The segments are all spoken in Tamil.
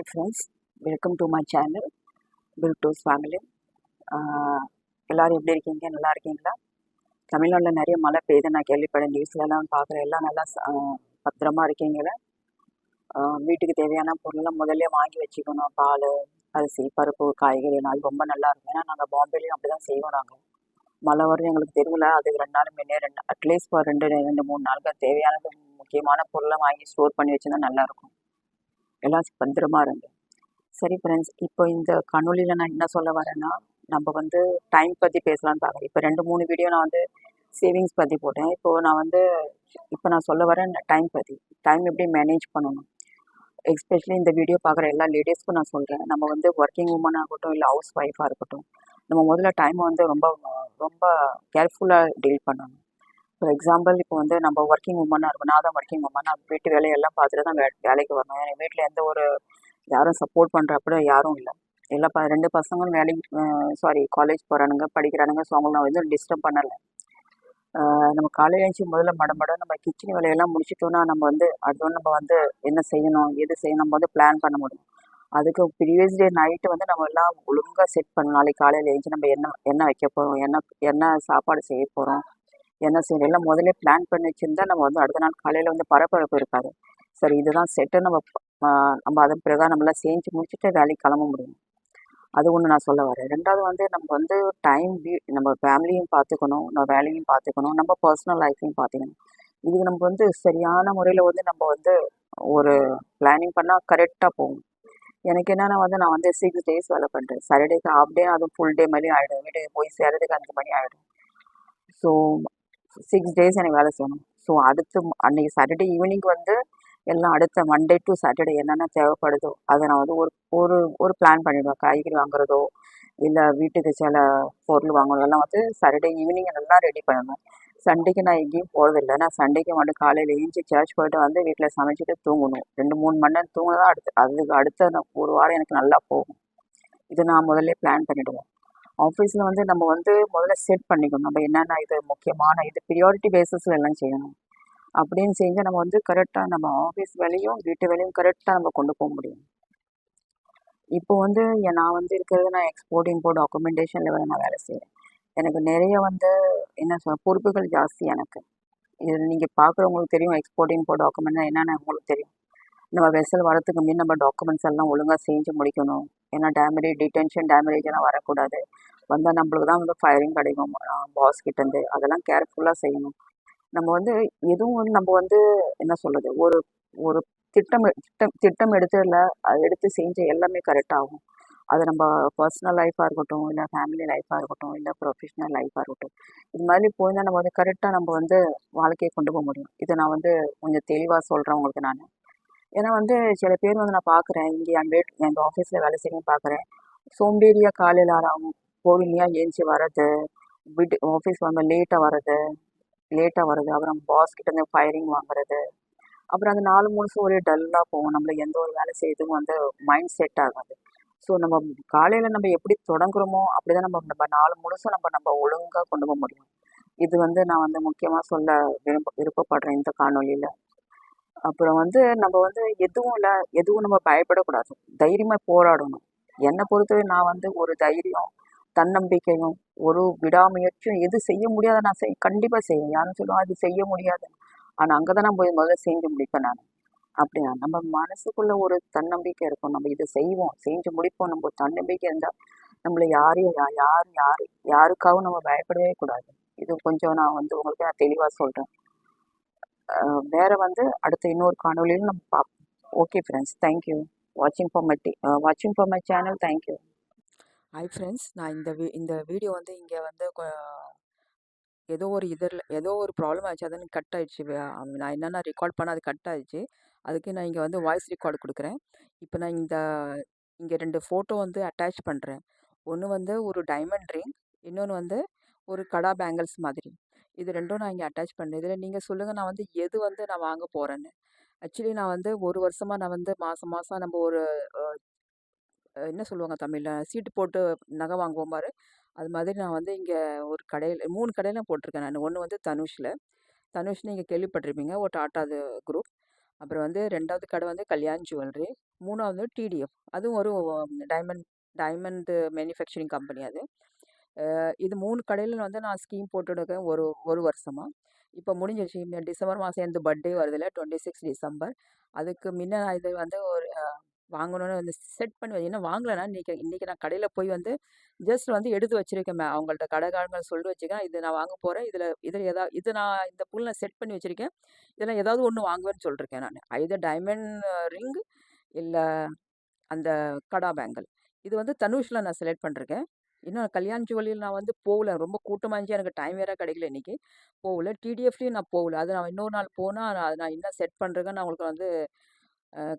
Friends, welcome to my channel பில்டோஸ் ஃபேமிலி. எல்லோரும் எப்படி இருக்கீங்க? நல்லா இருக்கீங்களா? தமிழ்நாட்டில் நிறைய மழை பெய்யுது, நான் கேள்விப்பட்டேன். நியூஸ்லலாம் பார்க்குறேன். எல்லாம் நல்லா பத்திரமா இருக்கீங்களா? வீட்டுக்கு தேவையான பொருள்லாம் முதல்ல வாங்கி வச்சுக்கணும். பால், அரிசி, பருப்பு, காய்கறி அது ரொம்ப நல்லா இருக்கும். ஏன்னா நாங்கள் பாம்பேலையும் அப்படி தான் செய்வோம். நாங்கள் மழை வருது எங்களுக்கு தெருவில், அதுக்கு 2 நாள் முன்னே அட்லீஸ்ட் ஒரு 2-3 நாளுக்கு தேவையானது முக்கியமான பொருளை வாங்கி ஸ்டோர் பண்ணி வச்சுருந்தா நல்லாயிருக்கும். எல்லாம் பத்திரமா இருங்க. சரி ஃப்ரெண்ட்ஸ், இப்போ இந்த காணொலியில் நான் என்ன சொல்ல வரேன்னா, நம்ம வந்து டைம் பற்றி பேசலான்னு பார்க்குறேன். இப்போ 2-3 வீடியோ நான் வந்து சேவிங்ஸ் பற்றி போட்டேன். இப்போ நான் சொல்ல வரேன் டைம் பற்றி. டைம் எப்படி மேனேஜ் பண்ணணும், எஸ்பெஷலி இந்த வீடியோ பார்க்குற எல்லா லேடிஸ்க்கும் நான் சொல்கிறேன். நம்ம வந்து ஒர்க்கிங் உமனாக இருக்கட்டும், இல்லை ஹவுஸ் ஒய்ஃபாக இருக்கட்டும், நம்ம முதல்ல டைமை வந்து ரொம்ப ரொம்ப கேர்ஃபுல்லாக டீல் பண்ணணும். ஃபார் எக்ஸாம்பிள், இப்போ வந்து நம்ம ஒர்க்கிங் உமனாக இருக்கும். நான் தான் ஒர்க்கிங் உமன். நான் வீட்டு வேலையெல்லாம் பார்த்துட்டு தான் வேலைக்கு வரணும். என் வீட்டில் எந்த ஒரு யாரும் சப்போர்ட் பண்ணுறப்பட யாரும் இல்லை. எல்லா 2 பசங்களும் காலேஜ் போகிறானுங்க, படிக்கிறானுங்க. ஸோ அவங்கள நான் வந்து டிஸ்டர்ப் பண்ணலை. நம்ம காலையில் எழுந்துச்சி முதல்ல நம்ம கிச்சன் வேலையெல்லாம் முடிச்சிட்டோன்னா நம்ம வந்து அடுத்து நம்ம வந்து என்ன செய்யணும், எது செய்யணும், நம்ம வந்து பிளான் பண்ண முடியும். அதுக்கு ப்ரீவியஸ் டே நைட்டு வந்து நம்ம எல்லாம் ஒழுங்காக செட் பண்ணணும். நாளைக்கு காலையில் எழுந்துச்சி நம்ம என்ன வைக்க போகிறோம், என்ன சாப்பாடு செய்ய போகிறோம், என்ன செய்யணும் எல்லாம் முதல்ல பிளான் பண்ணி வச்சுருந்தா நம்ம வந்து அடுத்த நாள் காலையில் வந்து பரபரப்பு இருக்காது. சரி, இதுதான் செட்டு, நம்ம அதன் பிறகு நம்மளாம் செஞ்சு முடிச்சுட்டு வேலைக்கு கிளம்ப முடியும். அது ஒன்று நான் சொல்ல வரேன். 2வது வந்து நம்ம வந்து நம்ம ஃபேமிலியும் பார்த்துக்கணும், நம்ம வேலையும் பார்த்துக்கணும், நம்ம பர்சனல் லைஃப்பையும் பார்த்துக்கணும். இதுக்கு நம்ம வந்து சரியான முறையில் வந்து நம்ம வந்து ஒரு பிளானிங் பண்ணால் கரெக்டாக போகும். எனக்கு என்னென்னா வந்து நான் வந்து 6 டேஸ் வேலை பண்ணுறேன். சாட்டர்டேக்கு ஹாஃப் டே, அதுவும் ஃபுல் டே மாதிரி ஆகிடும். வீட்டுக்கு போய் சேர்றதுக்கு 5 மணி ஆகிடும். ஸோ 6 டேஸ் எனக்கு வேலை செய்யணும். ஸோ அடுத்து அன்றைக்கி சாட்டர்டே ஈவினிங் வந்து எல்லாம் அடுத்த மண்டே டு சாட்டர்டே என்னென்ன தேவைப்படுதோ அதை நான் வந்து ஒரு பிளான் பண்ணிவிடுவேன். காய்கறி வாங்குறதோ, இல்லை வீட்டுக்கு சில பொருள் வாங்குறதோ எல்லாம் வந்து சாட்டர்டே ஈவினிங் எல்லாம் ரெடி பண்ணுவேன். சண்டேக்கு நான் எங்கேயும் போகிறதில்ல. நான் சண்டேக்கு மட்டும் காலையில் எழுந்துச்சி சர்ச் போய்ட்டு வந்து வீட்டில் சமைச்சிட்டு தூங்கணும். 2-3 மணி நேரம் தூங்கினா தான் அதுக்கு அடுத்த ஒரு வாரம் எனக்கு நல்லா போகும். இது நான் முதல்ல பிளான் பண்ணிவிடுவேன். ஆஃபீஸில் வந்து நம்ம வந்து முதல்ல செட் பண்ணிக்கணும். நம்ம என்னென்ன இது முக்கியமான இது ப்ரியாரிட்டி பேஸஸில் எல்லாம் செய்யணும். அப்படின்னு செஞ்சு நம்ம வந்து கரெக்டாக நம்ம ஆஃபீஸ் வேலையும் வீட்டு வேலையும் கரெக்டாக நம்ம கொண்டு போக முடியும். இப்போ வந்து நான் வந்து இருக்கிறது, நான் எக்ஸ்போர்ட் இம்போர்ட் டாக்குமெண்டேஷன் லெவலில் நான் வேலை செய்கிறேன். எனக்கு நிறைய வந்து பொறுப்புகள் ஜாஸ்தி எனக்கு. இது நீங்கள் பார்க்குறவங்களுக்கு தெரியும். எக்ஸ்போர்ட் இம்போர்ட் டாக்குமெண்ட் என்னென்ன உங்களுக்கு தெரியும். நம்ம வெசல் வரத்துக்கு முன்னே நம்ம டாக்குமெண்ட்ஸ் எல்லாம் ஒழுங்காக செஞ்சு முடிக்கணும். ஏன்னா டிடென்ஷன் டேமரேஜ் எல்லாம் வரக்கூடாது. வந்தால் நம்மளுக்கு தான் வந்து ஃபயரிங் கிடைக்கும் பாஸ் கிட்டேருந்து. அதெல்லாம் கேர்ஃபுல்லாக செய்யணும். நம்ம வந்து எதுவும் வந்து நம்ம வந்து என்ன சொல்கிறது, ஒரு ஒரு திட்டம் எடுத்து செஞ்ச எல்லாமே கரெக்டாகும். அது நம்ம பர்சனல் லைஃபாக இருக்கட்டும், இல்லை ஃபேமிலி லைஃபாக இருக்கட்டும், இல்லை ப்ரொஃபஷ்னல் லைஃபாக இருக்கட்டும், இது மாதிரி போயிருந்தால் நம்ம வந்து கரெக்டாக நம்ம வந்து வாழ்க்கையை கொண்டு போக முடியும். இதை நான் வந்து கொஞ்சம் தெளிவாக சொல்கிறேன் உங்களுக்கு நான். ஏன்னா வந்து சில பேர் வந்து நான் பார்க்குறேன், இங்கே எங்கள் ஆஃபீஸில் வேலை செய்யணும்னு பார்க்குறேன். சோம்பேறியாக காலையில் ஆகும் பொறுமையாக ஏஞ்சி வர்றது, ஆஃபீஸ் வந்து லேட்டாக வர்றது, அப்புறம் பாஸ் கிட்டேருந்து ஃபயரிங் வாங்குறது, அப்புறம் அந்த நாள் முழுசும் ஒரே டல்லாக போகும். நம்மளுக்கு எந்த ஒரு வேலை செய்யறதுக்கும் வந்து மைண்ட் செட் ஆகாது. ஸோ நம்ம காலையில் நம்ம எப்படி தொடங்குறோமோ அப்படி தான் நம்ம நாள் முழுசும் நம்ம ஒழுங்காக கொண்டு போக முடியும். இது வந்து நான் வந்து முக்கியமாக சொல்ல விருப்பப்படுறேன் இந்த காணொலியில். அப்புறம் வந்து நம்ம வந்து எதுவும் நம்ம பயப்படக்கூடாது. தைரியமாக போராடணும். என்னை பொறுத்தவரை நான் வந்து ஒரு தைரியம், தன்னம்பிக்கையும், ஒரு விடாமுயற்சியும், எது செய்ய முடியாத நான் கண்டிப்பாக செய்வேன். யாரும் சொல்லுவாங்க அது செய்ய முடியாது, ஆனால் அங்கே தான் நான் போய் முதல்ல செஞ்சு முடிப்பேன் நான். அப்படியா நம்ம மனசுக்குள்ள ஒரு தன்னம்பிக்கை இருக்கும். நம்ம இதை செய்வோம், செஞ்சு முடிப்போம். நம்ம தன்னம்பிக்கை இருந்தால் நம்மளை யாருக்காகவும் நம்ம பயப்படவே கூடாது. இது கொஞ்சம் நான் வந்து உங்களுக்கு நான் தெளிவாக சொல்கிறேன். வேறு வந்து அடுத்த இன்னொரு காணொலியில் நம்ம பார்ப்போம். ஓகே ஃப்ரெண்ட்ஸ், தேங்க்யூ வாட்சிங் for my channel. Thank you. Hi friends, நான் இந்த வீடியோ வந்து இங்கே வந்து ஏதோ ஒரு ப்ராப்ளம் ஆச்சு. அது கட் ஆயிடுச்சு. நான் என்னென்ன ரெக்கார்ட் பண்ண அது கட் ஆயிடுச்சு. அதுக்கு நான் இங்கே வந்து வாய்ஸ் ரெக்கார்டு கொடுக்குறேன். இப்போ நான் இங்கே 2 ஃபோட்டோ வந்து அட்டாச் பண்ணுறேன். ஒன்று வந்து ஒரு டைமண்ட் ரிங், இன்னொன்று வந்து ஒரு கடா பேங்கிள்ஸ் மாதிரி. இது 2ம் நான் இங்கே அட்டாச் பண்ணுறேன். இதில் நீங்கள் சொல்லுங்கள், நான் வந்து எது வந்து நான் வாங்க போகிறேன்னு. ஆக்சுவலி நான் வந்து ஒரு வருஷமாக நான் வந்து மாதம் நம்ம ஒரு என்ன சொல்லுவாங்க தமிழில், சீட்டு போட்டு நகை வாங்குவோம் பாரு, அது மாதிரி நான் வந்து இங்கே ஒரு 3 கடையில் போட்டிருக்கேன் நான். ஒன்று வந்து தனுஷ் நீங்கள் கேள்விப்பட்டிருப்பீங்க, ஒரு டாட்டா குரூப். அப்புறம் வந்து 2வது கடை வந்து கல்யாண் ஜுவல்லரி. 3வது டிடிஎஃப். அதுவும் ஒரு டைமண்ட் டைமண்ட் மேனுஃபேக்சரிங் கம்பெனி அது. இது 3 கடையில வந்து நான் ஸ்கீம் போட்டுருக்கேன் ஒரு 1 வருஷமா. இப்போ முடிஞ்சிருச்சு. இந்த டிசம்பர் மாதம் எனது பர்த்டே வருதுல்ல 26 டிசம்பர். அதுக்கு முன்ன நான் இது வந்து ஒரு வாங்கணும்னு வந்து செட் பண்ணி இன்னும் வாங்கலைன்னா இன்னைக்கு நான் கடையில் போய் வந்து ஜஸ்ட் வந்து எடுத்து வச்சிருக்கேன். அவங்கள்ட்ட கடைக்காரங்க சொல்லி வச்சுருக்கேன். இது நான் வாங்க போகிறேன். இதில் ஏதாவது இது நான் இந்த புல் நான் செட் பண்ணி வச்சிருக்கேன். இதில் ஏதாவது ஒன்று வாங்குவேன்னு சொல்லியிருக்கேன் நான். ஐதர் டைமண்ட் ரிங் இல்லை அந்த கடா பேங்கிள். இது வந்து தனுஷில் நான் செலக்ட் பண்ணிருக்கேன். இன்னும் கல்யாண் ஜுவல்லரியில் நான் வந்து போகல. ரொம்ப கூட்டமாக இருந்துச்சு. எனக்கு டைம் வேற கிடைக்கல இன்னைக்கு. போகல. டிடிஎஃப்லேயும் நான் போகல. அது நான் இன்னொரு நாள் போனால் நான் என்ன செட் பண்ணுறேன்னு நான் உங்களுக்கு வந்து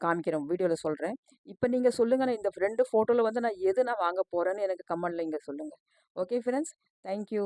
காமிக்கிறேன். வீடியோவில் சொல்கிறேன். இப்போ நீங்கள் சொல்லுங்கள். நான் இந்த 2 ஃபோட்டோவில் வந்து நான் எது நான் வாங்க போகிறேன்னு எனக்கு கமெண்ட்டில் இங்கே சொல்லுங்கள். Okay friends. Thank you.